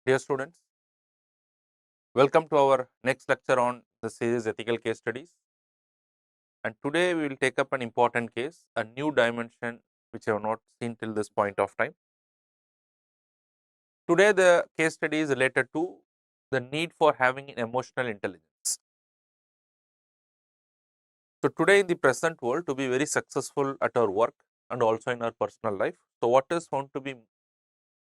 Dear students, welcome to our next lecture on the series Ethical Case Studies. And today we will take up an important case, a new dimension which I have not seen till this point of time. Today the case study is related to the need for having emotional intelligence. So today in the present world, to be very successful at our work and also in our personal life, so what is found to be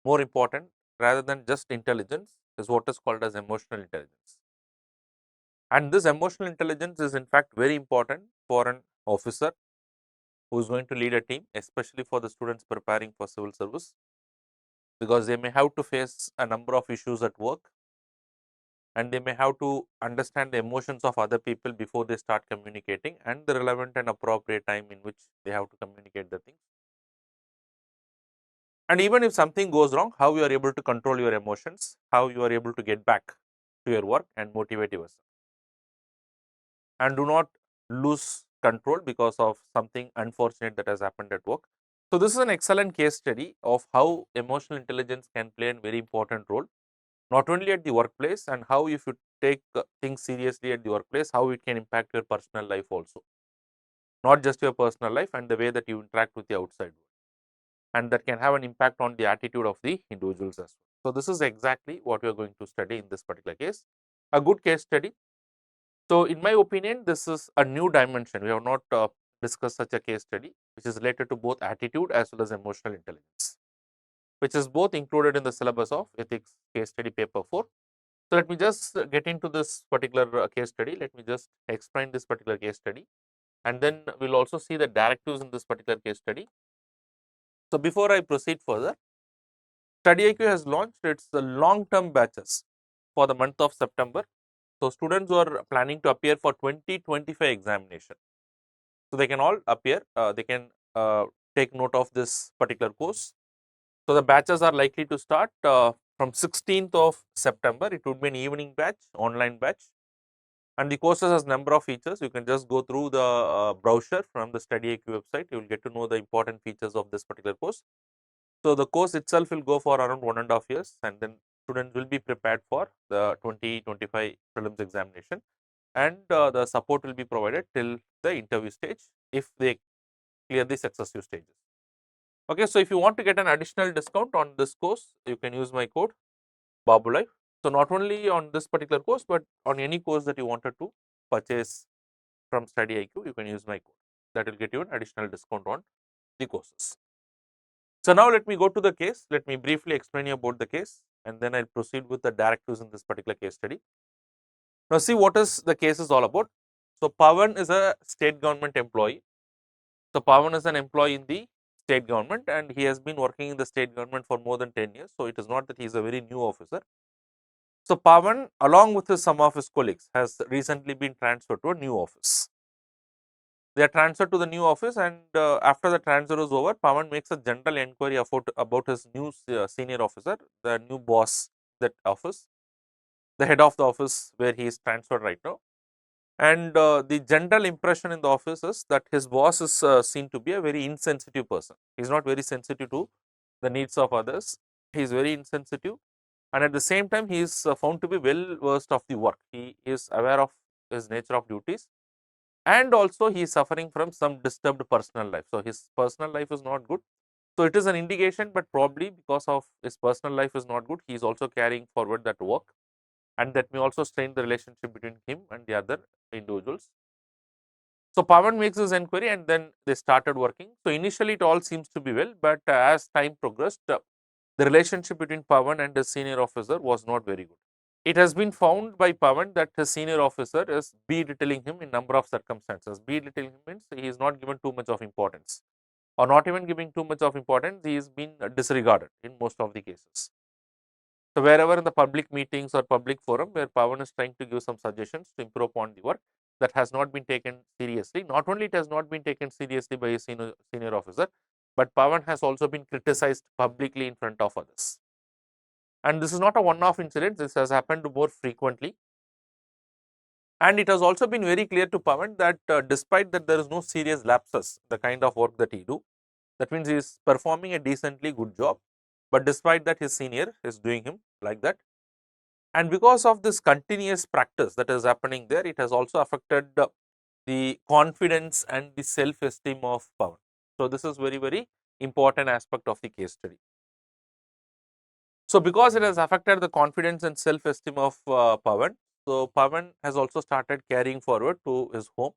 more important rather than just intelligence is what is called as emotional intelligence. And this emotional intelligence is in fact very important for an officer who is going to lead a team, especially for the students preparing for civil service, because they may have to face a number of issues at work and they may have to understand the emotions of other people before they start communicating and the relevant and appropriate time in which they have to communicate the things. And even if something goes wrong, how you are able to control your emotions, how you are able to get back to your work and motivate yourself. And do not lose control because of something unfortunate that has happened at work. So, this is an excellent case study of how emotional intelligence can play a very important role, not only at the workplace, and how if you take things seriously at the workplace, how it can impact your personal life also, not just your personal life and the way that you interact with the outside world, and that can have an impact on the attitude of the individuals as well. So, this is exactly what we are going to study in this particular case, a good case study. So, in my opinion, this is a new dimension. We have not discussed such a case study, which is related to both attitude as well as emotional intelligence, which is both included in the syllabus of ethics case study paper 4. So, let me just get into this particular case study. Let me just explain this particular case study, and then we will also see the directives in this particular case study. So, before I proceed further, StudyIQ has launched its long-term batches for the month of September. So, students who are planning to appear for 2025 examination, so they can all appear, they can take note of this particular course. So, the batches are likely to start from 16th of September. It would be an evening batch, online batch, and the courses has number of features. You can just go through the brochure from the StudyIQ website. You will get to know the important features of this particular course. So, the course itself will go for around 1.5 years, and then students will be prepared for the 2025 prelims examination, and the support will be provided till the interview stage if they clear the successive stages. Okay, so if you want to get an additional discount on this course, you can use my code Babu Life. So, not only on this particular course, but on any course that you wanted to purchase from StudyIQ, you can use my code. That will get you an additional discount on the courses. So, now let me go to the case. Let me briefly explain you about the case, and then I will proceed with the directives in this particular case study. Now, see what is the case is all about. So, Pawan is a state government employee. So, Pawan is an employee in the state government, and he has been working in the state government for more than 10 years. So, it is not that he is a very new officer. So, Pawan along with some of his colleagues has recently been transferred to a new office. They are transferred to the new office, and after the transfer is over, Pawan makes a general inquiry about his new senior officer, the new boss that office, the head of the office where he is transferred right now. And the general impression in the office is that his boss is seen to be a very insensitive person. He is not very sensitive to the needs of others. He is very insensitive, and at the same time he is found to be well versed of the work. He is aware of his nature of duties, and also he is suffering from some disturbed personal life. So, his personal life is not good. So, it is an indication, but probably because of his personal life is not good, he is also carrying forward that work, and that may also strain the relationship between him and the other individuals. So, Pawan makes his inquiry, and then they started working. So, initially it all seems to be well, but as time progressed, the relationship between Pawan and his senior officer was not very good. It has been found by Pawan that his senior officer is belittling him in number of circumstances. Belittling him means he is not given too much of importance, or not even giving too much of importance, he is been disregarded in most of the cases. So, wherever in the public meetings or public forum where Pawan is trying to give some suggestions to improve upon the work, that has not been taken seriously. Not only it has not been taken seriously by a senior officer, but Pawan has also been criticized publicly in front of others. And this is not a one-off incident, this has happened more frequently. And it has also been very clear to Pawan that despite that there is no serious lapses, the kind of work that he do, that means he is performing a decently good job. but despite that his senior is doing him like that. And because of this continuous practice that is happening there, it has also affected the confidence and the self-esteem of Pawan. So, this is very, very important aspect of the case study. So, because it has affected the confidence and self-esteem of Pawan, so Pawan has also started carrying forward to his home.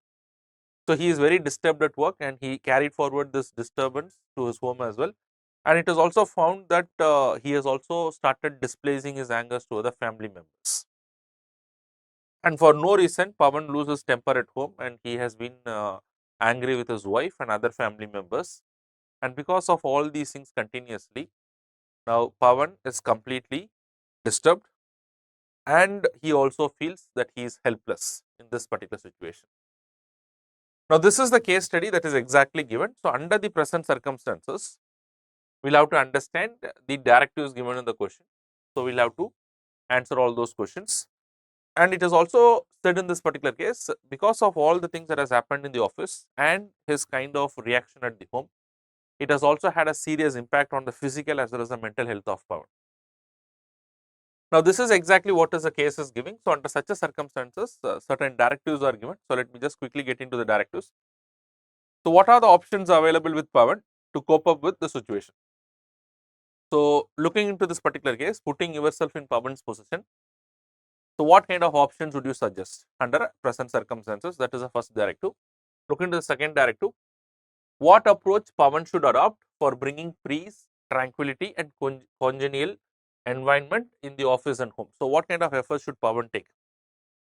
So, he is very disturbed at work and he carried forward this disturbance to his home as well. And it is also found that he has also started displacing his angers to other family members. And for no reason, Pawan loses temper at home and he has been angry with his wife and other family members. And because of all these things continuously, now Pawan is completely disturbed and he also feels that he is helpless in this particular situation. Now, this is the case study that is exactly given. So, under the present circumstances, we will have to understand the directives given in the question. So, we will have to answer all those questions. And it is also said in this particular case, because of all the things that has happened in the office and his kind of reaction at the home, it has also had a serious impact on the physical as well as the mental health of Pawan. Now, this is exactly what is the case is giving. So, under such a circumstances, certain directives are given. So, let me just quickly get into the directives. So, what are the options available with Pawan to cope up with the situation? So, looking into this particular case, putting yourself in Pawan's position. So, what kind of options would you suggest under present circumstances? That is the first directive. Look into the second directive. What approach Pawan should adopt for bringing peace, tranquility and congenial environment in the office and home? So, what kind of efforts should Pawan take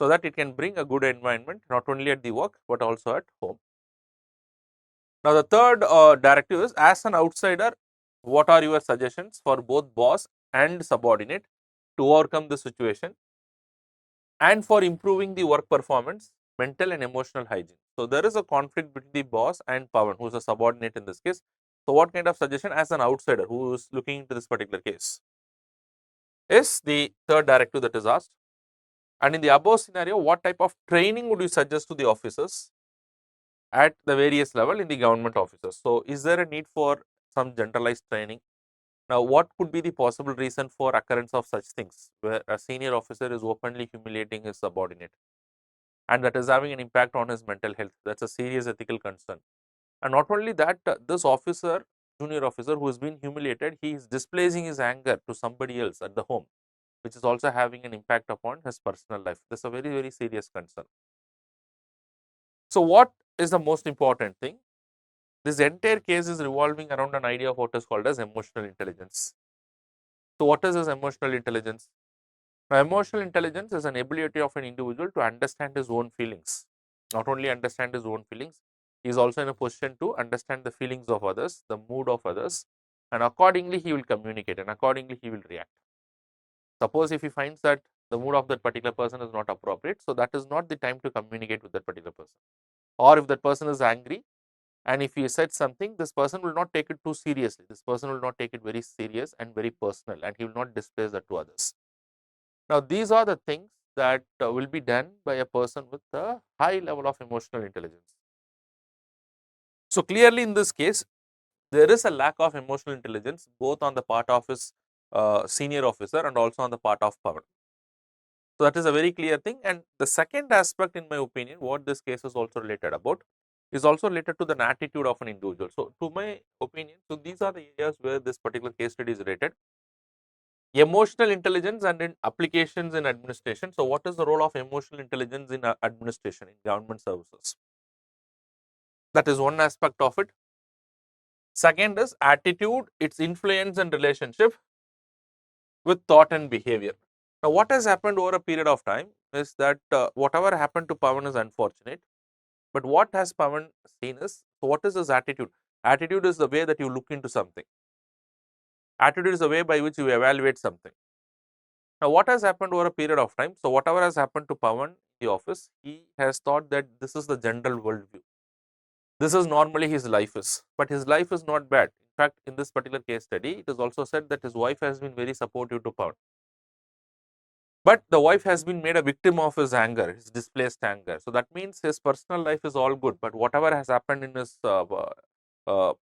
so that it can bring a good environment not only at the work, but also at home? Now, the third directive is, as an outsider, what are your suggestions for both boss and subordinate to overcome the situation and for improving the work performance, mental and emotional hygiene? So, there is a conflict between the boss and Pawan, who is a subordinate in this case. So, what kind of suggestion as an outsider who is looking into this particular case is the third directive that is asked. And in the above scenario, what type of training would you suggest to the officers at the various level in the government offices? So, is there a need for some generalized training? Now, what could be the possible reason for occurrence of such things, where a senior officer is openly humiliating his subordinate and that is having an impact on his mental health? That is a serious ethical concern. And not only that, this officer, junior officer who has been humiliated, he is displacing his anger to somebody else at the home, which is also having an impact upon his personal life. This is a very, very serious concern. So, what is the most important thing? This entire case is revolving around an idea of what is called as emotional intelligence. So, what is this emotional intelligence? Now, emotional intelligence is an ability of an individual to understand his own feelings. Not only understand his own feelings, he is also in a position to understand the feelings of others, the mood of others, and accordingly he will communicate and accordingly he will react. Suppose if he finds that the mood of that particular person is not appropriate, so that is not the time to communicate with that particular person. Or if that person is angry and if he said something, this person will not take it too seriously. This person will not take it very serious and very personal, and he will not displace that to others. Now, these are the things that will be done by a person with a high level of emotional intelligence. So, clearly in this case, there is a lack of emotional intelligence both on the part of his senior officer and also on the part of Pawan. So, that is a very clear thing. And the second aspect, in my opinion, what this case is also related about is also related to the attitude of an individual. So, to my opinion, so these are the areas where this particular case study is related. Emotional intelligence and in applications in administration. So, what is the role of emotional intelligence in administration, in government services? That is one aspect of it. Second is attitude, its influence and relationship with thought and behavior. Now, what has happened over a period of time is that whatever happened to Pawan is unfortunate, but what has Pawan seen is, so what is his attitude? Attitude is the way that you look into something. Attitude is the way by which you evaluate something. Now, what has happened over a period of time? So, whatever has happened to Pawan in the office, he has thought that this is the general worldview. This is normally his life is, but his life is not bad. In fact, in this particular case study, it is also said that his wife has been very supportive to Pawan. But the wife has been made a victim of his anger, his displaced anger. So, that means his personal life is all good, but whatever has happened in his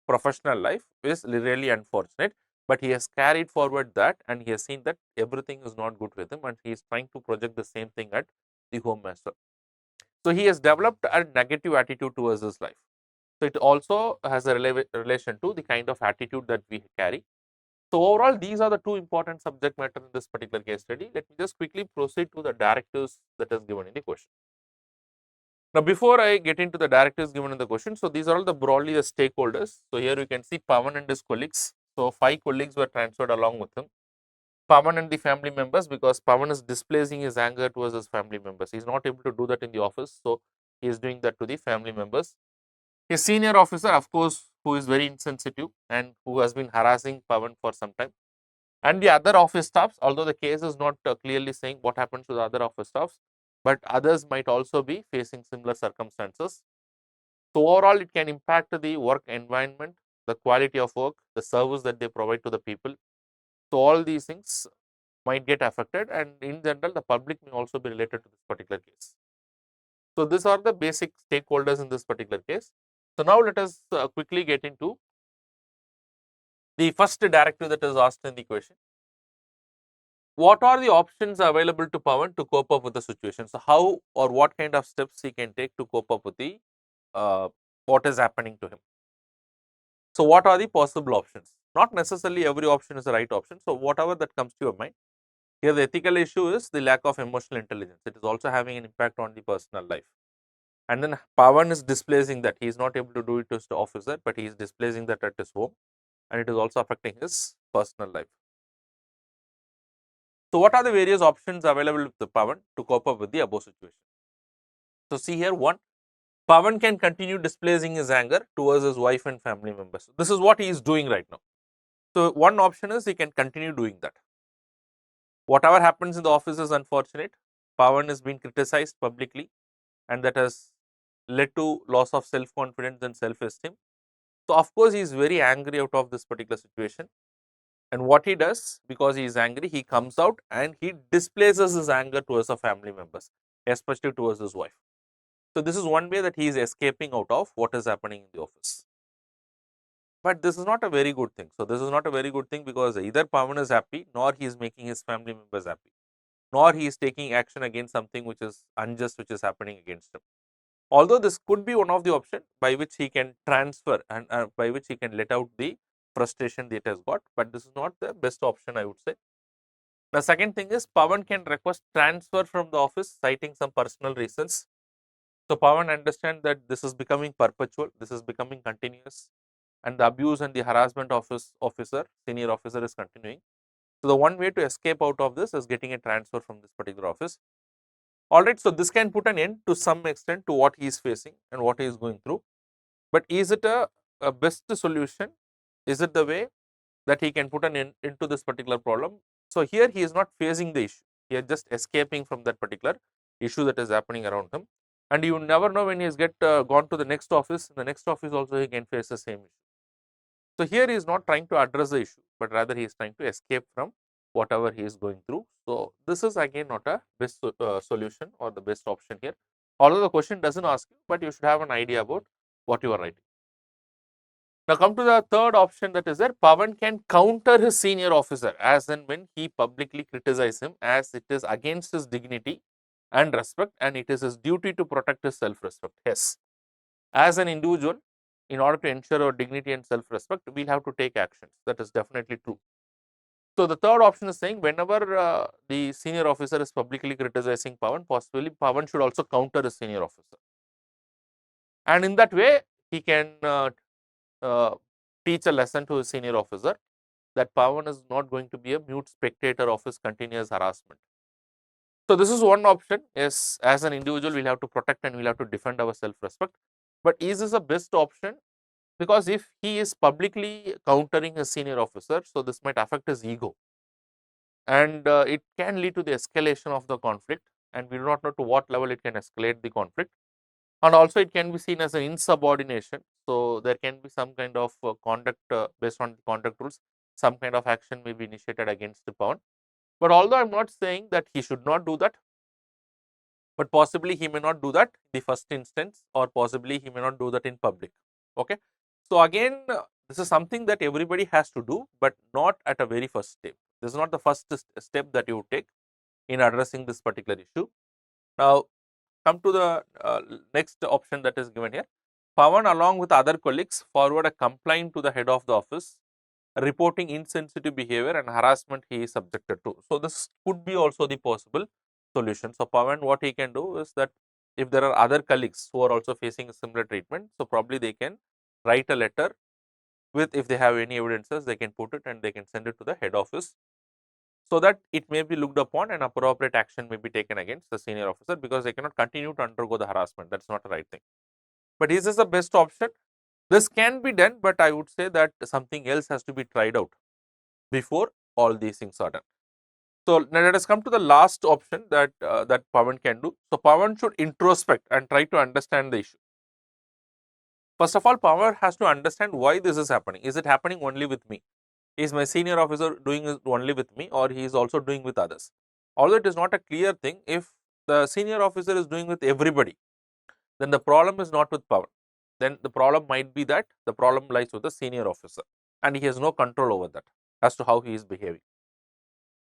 professional life is really unfortunate. but he has carried forward that and he has seen that everything is not good with him and he is trying to project the same thing at the home as well. So, he has developed a negative attitude towards his life. So, it also has a relation to the kind of attitude that we carry. So, overall these are the two important subject matter in this particular case study. Let me just quickly proceed to the directives that is given in the question. Now, before I get into the directives given in the question, so these are all the broadly the stakeholders. So, here you can see Pawan and his colleagues. So, 5 colleagues were transferred along with him. Pawan and the family members, because Pawan is displacing his anger towards his family members. He is not able to do that in the office. So, he is doing that to the family members. His senior officer, of course, who is very insensitive and who has been harassing Pawan for some time. And the other office staffs, although the case is not clearly saying what happens to the other office staffs, but others might also be facing similar circumstances. So, overall it can impact the work environment, the quality of work, the service that they provide to the people. So, all these things might get affected and in general the public may also be related to this particular case. So, these are the basic stakeholders in this particular case. So, now let us quickly get into the first directive that is asked in the question. What are the options available to Pawan to cope up with the situation? So, how or what kind of steps he can take to cope up with the what is happening to him? So, what are the possible options? Not necessarily every option is the right option. So, whatever that comes to your mind. Here, the ethical issue is the lack of emotional intelligence. It is also having an impact on the personal life. And then Pawan is displacing that. He is not able to do it to his officer, but he is displacing that at his home, and it is also affecting his personal life. So, what are the various options available to Pawan to cope up with the above situation? So, see here, one, Pawan can continue displacing his anger towards his wife and family members. This is what he is doing right now. So, one option is he can continue doing that. Whatever happens in the office is unfortunate. Pawan is being criticized publicly and that has led to loss of self-confidence and self-esteem. So, of course, he is very angry out of this particular situation. And what he does, because he is angry, he comes out and he displaces his anger towards the family members, especially towards his wife. So, this is one way that he is escaping out of what is happening in the office. But this is not a very good thing. So, this is not a very good thing because either Pawan is happy, nor he is making his family members happy, nor he is taking action against something which is unjust, which is happening against him. Although this could be one of the options by which he can transfer and by which he can let out the frustration that he has got, but this is not the best option, I would say. The second thing is Pawan can request transfer from the office citing some personal reasons. So, Pawan understand that this is becoming perpetual, this is becoming continuous and the abuse and the harassment of his officer, senior officer is continuing. So, the one way to escape out of this is getting a transfer from this particular office. Alright, so this can put an end to some extent to what he is facing and what he is going through. But is it a best solution? Is it the way that he can put an end into this particular problem? So, here he is not facing the issue, he is just escaping from that particular issue that is happening around him. And you never know when he has gone to the next office, in the next office also he can face the same issue. So, here he is not trying to address the issue, but rather he is trying to escape from whatever he is going through. So, this is again not a best solution or the best option here, although the question does not ask you, but you should have an idea about what you are writing. Now, come to the third option, that is that Pawan can counter his senior officer as and when he publicly criticizes him, as it is against his dignity and respect and it is his duty to protect his self-respect. Yes, as an individual, in order to ensure our dignity and self-respect, we will have to take actions. That is definitely true. So, the third option is saying whenever the senior officer is publicly criticizing Pawan, possibly Pawan should also counter his senior officer. And in that way, he can teach a lesson to his senior officer that Pawan is not going to be a mute spectator of his continuous harassment. So, this is one option. Yes, as an individual, we will have to protect and we will have to defend our self-respect. But is this the best option? Because if he is publicly countering his senior officer, so this might affect his ego and it can lead to the escalation of the conflict and we do not know to what level it can escalate the conflict. And also it can be seen as an insubordination. So, there can be some kind of conduct based on the conduct rules, some kind of action may be initiated against the Pawan. But although I am not saying that he should not do that, but possibly he may not do that in the first instance or possibly he may not do that in public. Okay. So, again This is something that everybody has to do, but not at a very first step. This is not the first step that you take in addressing this particular issue. Now, come to the next option that is given here. Pawan along with other colleagues forward a complaint to the head of the office reporting insensitive behavior and harassment he is subjected to. So, this could be also the possible solution. So, Pawan what he can do is that if there are other colleagues who are also facing a similar treatment, so probably they can write a letter with, if they have any evidences, they can put it and they can send it to the head office, so that it may be looked upon and appropriate action may be taken against the senior officer, because they cannot continue to undergo the harassment. That is not the right thing. But is this the best option? This can be done, but I would say that something else has to be tried out before all these things are done. So, now let us come to the last option that that Pawan can do. So, Pawan should introspect and try to understand the issue. First of all, Pawan has to understand why this is happening. Is it happening only with me? Is my senior officer doing it only with me, or he is also doing with others? Although it is not a clear thing, if the senior officer is doing with everybody, then the problem is not with Pawan. Then the problem might be that the problem lies with the senior officer and he has no control over that as to how he is behaving.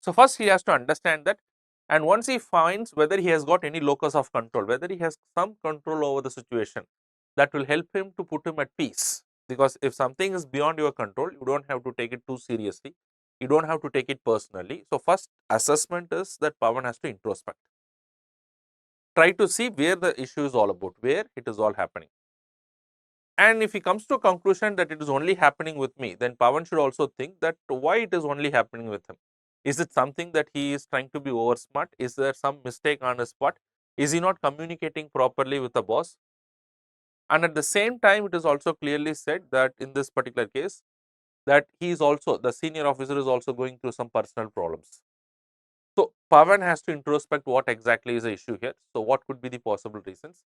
So, first he has to understand that, and once he finds whether he has got any locus of control, whether he has some control over the situation, that will help him to put him at peace. Because if something is beyond your control, you do not have to take it too seriously, you do not have to take it personally. So, first assessment is that Pawan has to introspect, try to see where the issue is all about, where it is all happening. And if he comes to a conclusion that it is only happening with me, then Pawan should also think that why it is only happening with him. Is it something that he is trying to be over smart? Is there some mistake on his part? Is he not communicating properly with the boss? And at the same time, it is also clearly said that in this particular case, that he is also, the senior officer is also going through some personal problems. So, Pawan has to introspect what exactly is the issue here. So, what could be the possible reasons?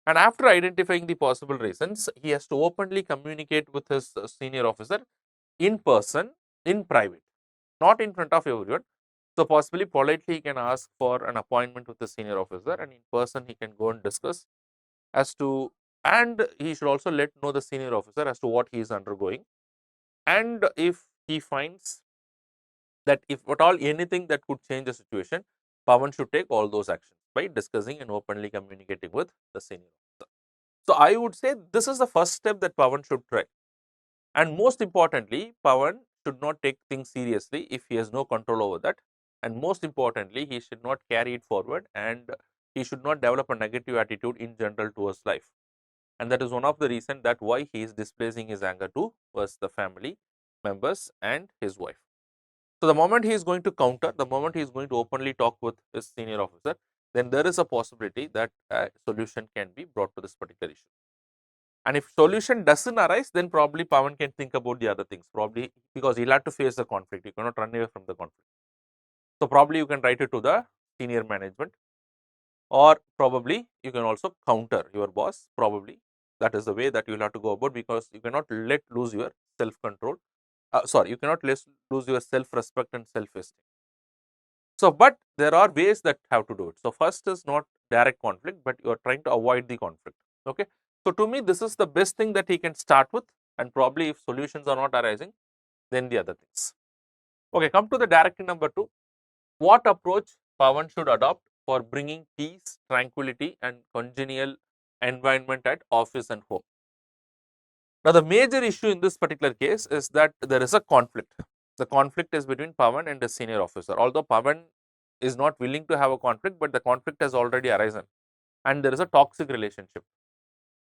And after identifying the possible reasons, he has to openly communicate with his senior officer in person, in private, not in front of everyone. So, possibly politely he can ask for an appointment with the senior officer, and in person he can go and discuss as to, and he should also let know the senior officer as to what he is undergoing. And if he finds that if at all anything that could change the situation, Pawan should take all those actions by discussing and openly communicating with the senior officer. So, I would say this is the first step that Pawan should try. And most importantly, Pawan should not take things seriously if he has no control over that. And most importantly, he should not carry it forward, and he should not develop a negative attitude in general towards life. And that is one of the reasons that why he is displacing his anger towards the family members and his wife. So, the moment he is going to counter, the moment he is going to openly talk with his senior officer, then there is a possibility that a solution can be brought to this particular issue. And if solution doesn't arise, then probably Pawan can think about the other things, probably because he'll have to face the conflict. You cannot run away from the conflict. So, probably you can write it to the senior management, or probably you can also counter your boss. Probably that is the way that you will have to go about, because you cannot let lose your self control. Sorry, you cannot lose your self respect and self esteem. So, but there are ways that have to do it. So, first is not direct conflict, but you are trying to avoid the conflict. Okay. So, to me this is the best thing that he can start with, and probably if solutions are not arising, then the other things. Okay, come to the directive number 2. What approach Pawan should adopt for bringing peace, tranquility and congenial environment at office and home? Now, the major issue in this particular case is that there is a conflict. The conflict is between Pawan and the senior officer. Although Pawan is not willing to have a conflict, but the conflict has already arisen and there is a toxic relationship.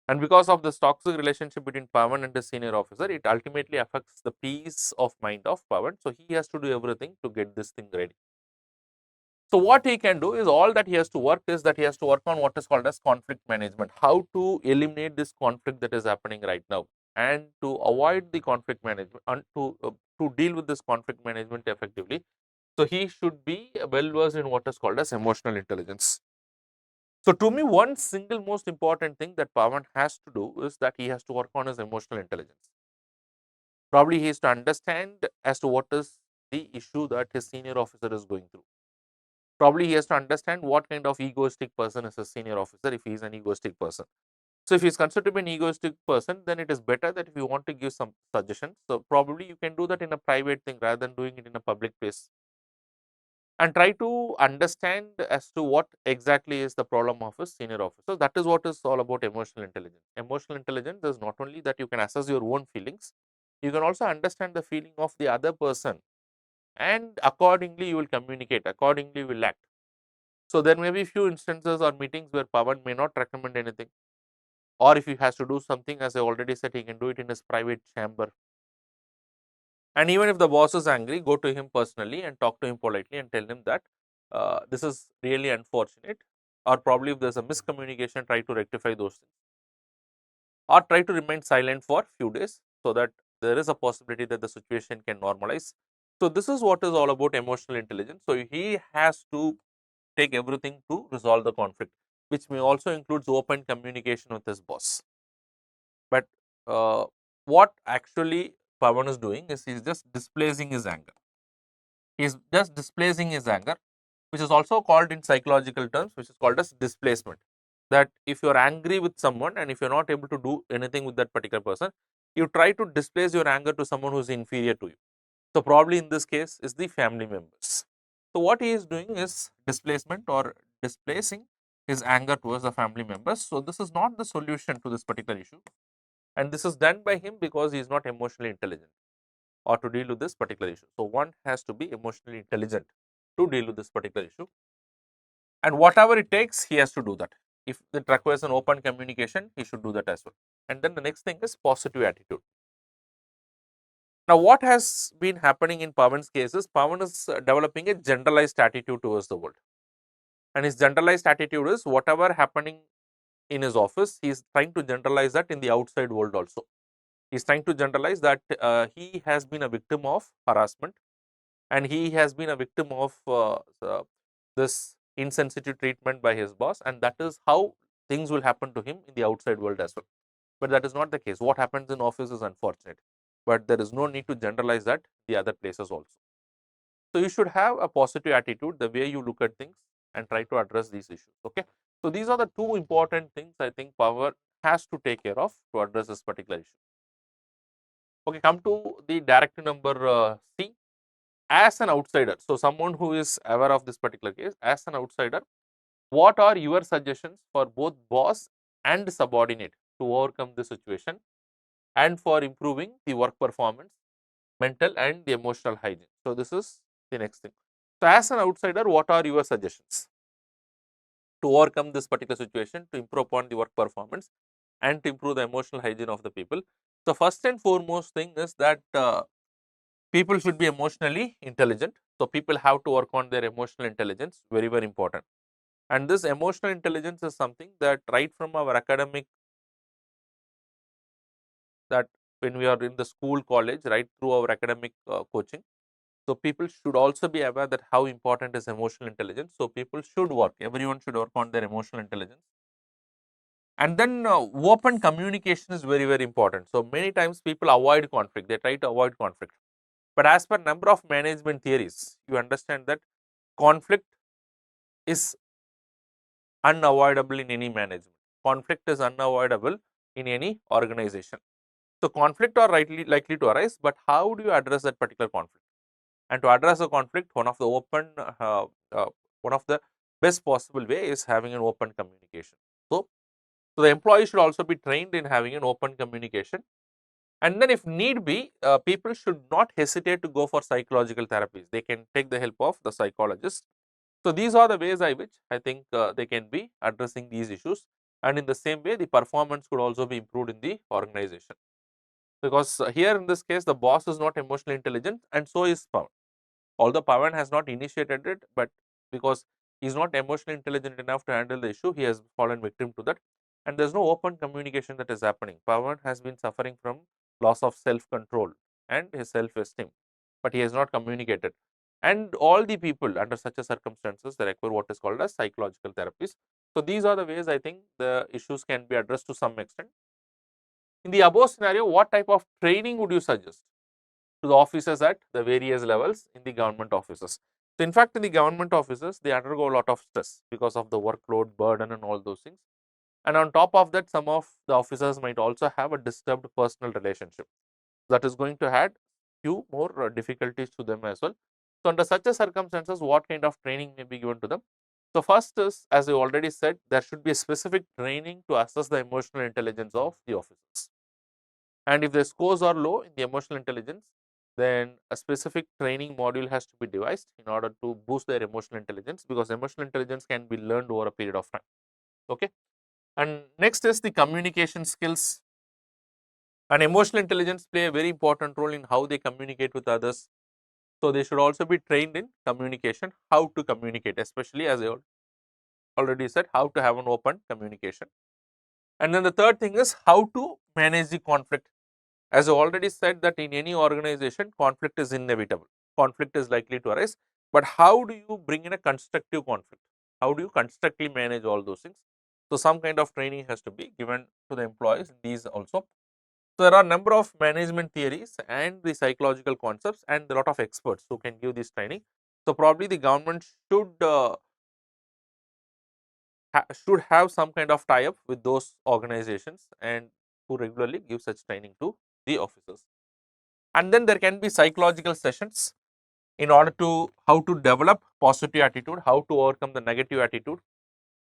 And because of this toxic relationship between Pawan and the senior officer, it ultimately affects the peace of mind of Pawan. So, he has to do everything to get this thing ready. So, what he can do is, all that he has to work is that he has to work on what is called as conflict management, how to eliminate this conflict that is happening right now, and to avoid the conflict management and to deal with this conflict management effectively. So, he should be well versed in what is called as emotional intelligence. So, to me, one single most important thing that Pawan has to do is that he has to work on his emotional intelligence. Probably he has to understand as to what is the issue that his senior officer is going through. Probably he has to understand what kind of egoistic person is a senior officer, if he is an egoistic person. So, if he is considered to be an egoistic person, then it is better that if you want to give some suggestions, so probably you can do that in a private thing rather than doing it in a public place, and try to understand as to what exactly is the problem of a senior officer. That is what is all about emotional intelligence. Emotional intelligence is not only that you can assess your own feelings, you can also understand the feeling of the other person, and accordingly you will communicate, accordingly you will act. So, there may be few instances or meetings where Pawan may not recommend anything, or if he has to do something, as I already said, he can do it in his private chamber. And even if the boss is angry, go to him personally and talk to him politely and tell him that this is really unfortunate, or probably if there is a miscommunication, try to rectify those things, or try to remain silent for few days, so that there is a possibility that the situation can normalize. So, this is what is all about emotional intelligence. So, he has to take everything to resolve the conflict, which may also includes open communication with his boss. But what actually Pawan is doing is he is just displacing his anger. He is just displacing his anger, which is also called in psychological terms, which is called as displacement. That if you are angry with someone and if you are not able to do anything with that particular person, you try to displace your anger to someone who is inferior to you. So, probably in this case is the family members. So, what he is doing is displacement or displacing his anger towards the family members. So, this is not the solution to this particular issue, and this is done by him because he is not emotionally intelligent or to deal with this particular issue. So, one has to be emotionally intelligent to deal with this particular issue, and whatever it takes he has to do that. If it requires an open communication, he should do that as well. And then the next thing is positive attitude. Now, what has been happening in Pawan's case is Pawan is developing a generalized attitude towards the world, and his generalized attitude is whatever happening in his office, he is trying to generalize that in the outside world also. He is trying to generalize that he has been a victim of harassment, and he has been a victim of this insensitive treatment by his boss, and that is how things will happen to him in the outside world as well. But that is not the case. What happens in office is unfortunate, but there is no need to generalize that the other places also. So, you should have a positive attitude, the way you look at things, and try to address these issues. Okay. So, these are the two important things I think Power has to take care of to address this particular issue. Okay, come to the directive number C. As an outsider, so someone who is aware of this particular case, as an outsider, what are your suggestions for both boss and subordinate to overcome the situation and for improving the work performance, mental and the emotional hygiene? So, this is the next thing. So, as an outsider, what are your suggestions to overcome this particular situation, to improve upon the work performance and to improve the emotional hygiene of the people? So, first and foremost thing is that people should be emotionally intelligent. So, people have to work on their emotional intelligence, very, very important. And this emotional intelligence is something that right from our academic, that when we are in the school, college, right through our academic coaching. So, people should also be aware that how important is emotional intelligence. So, people should work, everyone should work on their emotional intelligence. And then open communication is very, very important. So, many times people avoid conflict, they try to avoid conflict. But as per number of management theories, you understand that conflict is unavoidable in any management. Conflict is unavoidable in any organization. So, conflict are likely to arise, but how do you address that particular conflict? And to address the conflict, one of the one of the best possible way is having an open communication. So the employee should also be trained in having an open communication. And then if need be, people should not hesitate to go for psychological therapies. They can take the help of the psychologist. So, these are the ways I which I think they can be addressing these issues, and in the same way the performance could also be improved in the organization, because here in this case the boss is not emotionally intelligent and so is Pawan. Although Pawan has not initiated it, but because he is not emotionally intelligent enough to handle the issue, he has fallen victim to that, and there is no open communication that is happening. Pawan has been suffering from loss of self control and his self esteem, but he has not communicated. And all the people under such a circumstances, they require what is called as psychological therapies. So, these are the ways I think the issues can be addressed to some extent. In the above scenario, what type of training would you suggest to the officers at the various levels in the government offices? So, in fact, in the government offices, they undergo a lot of stress because of the workload, burden and all those things. And on top of that, some of the officers might also have a disturbed personal relationship. That is going to add few more difficulties to them as well. So, under such a circumstances, what kind of training may be given to them? So, first is, as I already said, there should be a specific training to assess the emotional intelligence of the officers. And if the scores are low in the emotional intelligence, then a specific training module has to be devised in order to boost their emotional intelligence, because emotional intelligence can be learned over a period of time. Okay. And next is the communication skills. And emotional intelligence play a very important role in how they communicate with others. So, they should also be trained in communication, how to communicate, especially as I already said, how to have an open communication. And then the third thing is how to manage the conflict. As I already said, that in any organization, conflict is inevitable, conflict is likely to arise, but how do you bring in a constructive conflict? How do you constructively manage all those things? So, some kind of training has to be given to the employees in these also. So, there are a number of management theories and the psychological concepts and a lot of experts who can give this training. So, probably the government should have some kind of tie up with those organizations and who regularly give such training to the officers. And then there can be psychological sessions in order to how to develop positive attitude, how to overcome the negative attitude,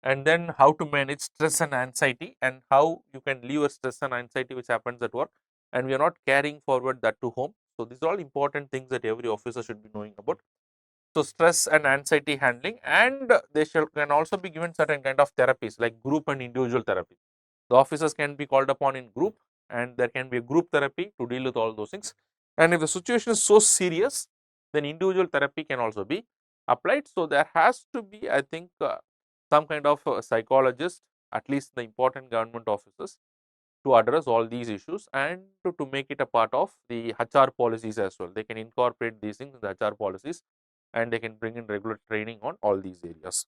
and then how to manage stress and anxiety, and how you can leave your stress and anxiety which happens at work and we are not carrying forward that to home. So, these are all important things that every officer should be knowing about. So, stress and anxiety handling, and they can also be given certain kind of therapies like group and individual therapy. The officers can be called upon in group, and there can be a group therapy to deal with all those things. And if the situation is so serious, then individual therapy can also be applied. So, there has to be, I think, some kind of psychologist, at least the important government officers, to address all these issues and to make it a part of the HR policies as well. They can incorporate these things in the HR policies and they can bring in regular training on all these areas.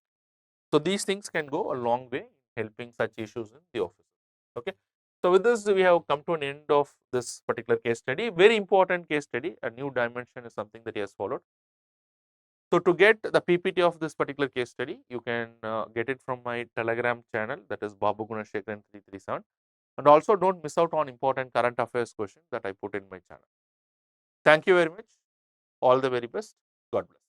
So, these things can go a long way in helping such issues in the office. Okay. So, with this we have come to an end of this particular case study, very important case study, a new dimension is something that he has followed. So, to get the PPT of this particular case study, you can get it from my Telegram channel, that is Babu 337, and also do not miss out on important current affairs questions that I put in my channel. Thank you very much, all the very best, God bless.